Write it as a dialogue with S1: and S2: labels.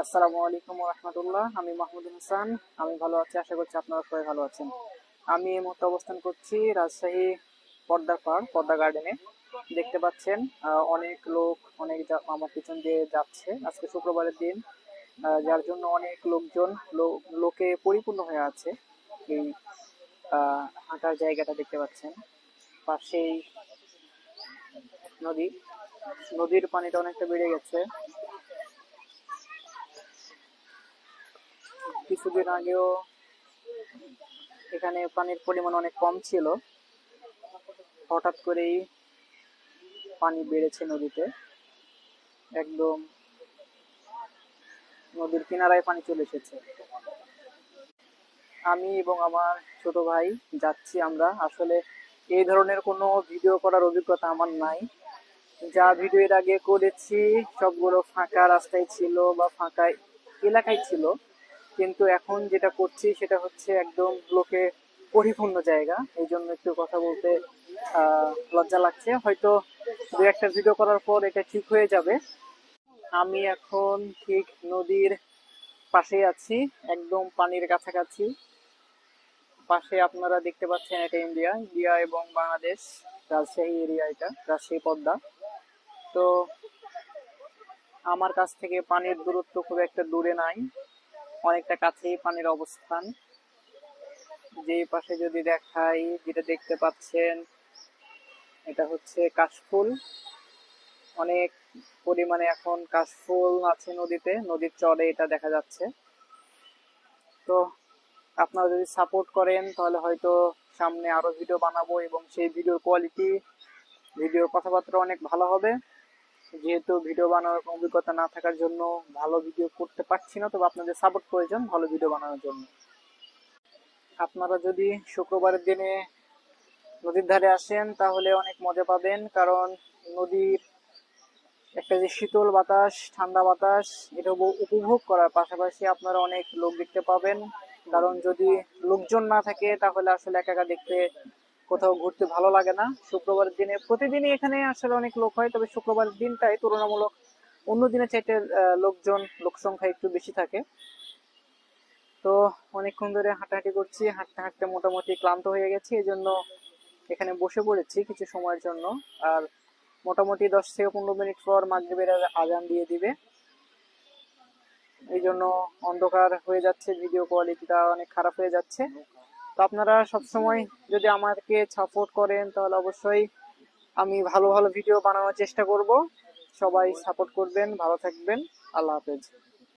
S1: আসসালামু আলাইকুম ওয়া রাহমাতুল্লাহ। আমি মাহমুদুল হাসান। আমি ভালো আছি, আশা করছি আপনারা সবাই ভালো আছেন। আমি এই মুহূর্তে অবস্থান করছি রাজশাহী পদ্মার পাড়, পদ্মা গার্ডেনে। দেখতে পাচ্ছেন অনেক লোক আমার পিছন দিয়ে যাচ্ছে। আজকে শুক্রবারের দিন, যার জন্য অনেক লোকজন লোকে পরিপূর্ণ হয়ে আছে। এই হাঁটার জায়গাটা দেখতে পাচ্ছেন, পাশেই নদী। নদীর পানিটা অনেকটা বেড়ে গেছে। কিছুদিন আগেও এখানে পানির পরিমাণ অনেক কম ছিল, হঠাৎ করেই পানি বেড়েছে নদীতে। একদম নদীর কিনারায় পানি চলে এসেছে। আমি এবং আমার ছোট ভাই যাচ্ছি। আমরা আসলে এই ধরনের কোনো ভিডিও করার অভিজ্ঞতা আমার নাই। যা ভিডিও এর আগে করেছি সবগুলো ফাঁকা রাস্তায় ছিল বা ফাঁকা এলাকায় ছিল, কিন্তু এখন যেটা করছি সেটা হচ্ছে একদম লোকে পরিপূর্ণ জায়গা। এই জন্য একটু কথা বলতে লজ্জা লাগছে। হয়তো দু একটা ভিডিও করার পর এটা ঠিক হয়ে যাবে। আমি এখন ঠিক নদীর পাশেই আছি, একদম পানির কাছাকাছি। পাশে আপনারা দেখতে পাচ্ছেন এটা ইন্ডিয়া, ইন্ডিয়া এবং বাংলাদেশ, রাজশাহী এরিয়া, এটা রাজশাহী পদ্মা। তো আমার কাছ থেকে পানির দূরত্ব খুব একটা দূরে নাই, অনেকটা কাছেই পানির অবস্থান। যে পাশে যদি দেখাই, যেটা দেখতে পাচ্ছেন এটা হচ্ছে কাশফুল। অনেক পরিমাণে এখন কাশফুল আছে নদীতে, নদীর চরে এটা দেখা যাচ্ছে। তো আপনারা যদি সাপোর্ট করেন তাহলে হয়তো সামনে আরো ভিডিও বানাবো এবং সেই ভিডিওর কোয়ালিটি, ভিডিওর কথাবার্তা অনেক ভালো হবে। যেহেতু ভিডিও বানানোর অভিজ্ঞতা না থাকার জন্য ভালো ভিডিও করতে পারছি না, তবে আপনাদের সাপোর্ট প্রয়োজন ভালো ভিডিও বানানোর জন্য। আপনারা যদি শুক্রবারের দিনে নদীর ধারে আসেন তাহলে অনেক মজা পাবেন, কারণ নদীর একটা যে শীতল বাতাস, ঠান্ডা বাতাস, এটা উপভোগ করার পাশাপাশি আপনারা অনেক লোক দেখতে পাবেন। কারণ যদি লোকজন না থাকে তাহলে আসলে একা একা দেখতে কোথাও ঘুরতে ভালো লাগে না। শুক্রবারের দিনে প্রতিদিনই এখানে আসলে অনেক লোক হয়, তবে শুক্রবারের দিনটাই তুলনামূলক অন্য দিনের চাইতে লোক সংখ্যা একটু বেশি থাকে। তো অনেকক্ষণ ধরে হাঁটাহাঁটি করছি, হাঁটতে হাঁটতে মোটামুটি ক্লান্ত হয়ে গেছি, এই জন্য এখানে বসে পড়েছি কিছু সময়ের জন্য। আর মোটামুটি 10 থেকে 15 মিনিট পর মাগরিবের আজান দিয়ে দিবে, এই জন্য অন্ধকার হয়ে যাচ্ছে, ভিডিও কোয়ালিটিটা অনেক খারাপ হয়ে যাচ্ছে। তো আপনারা সবসময় যদি আমাকে সাপোর্ট করেন তাহলে অবশ্যই আমি ভালো ভালো ভিডিও বানানোর চেষ্টা করব। সবাই সাপোর্ট করবেন, ভালো থাকবেন। আল্লাহ হাফেজ।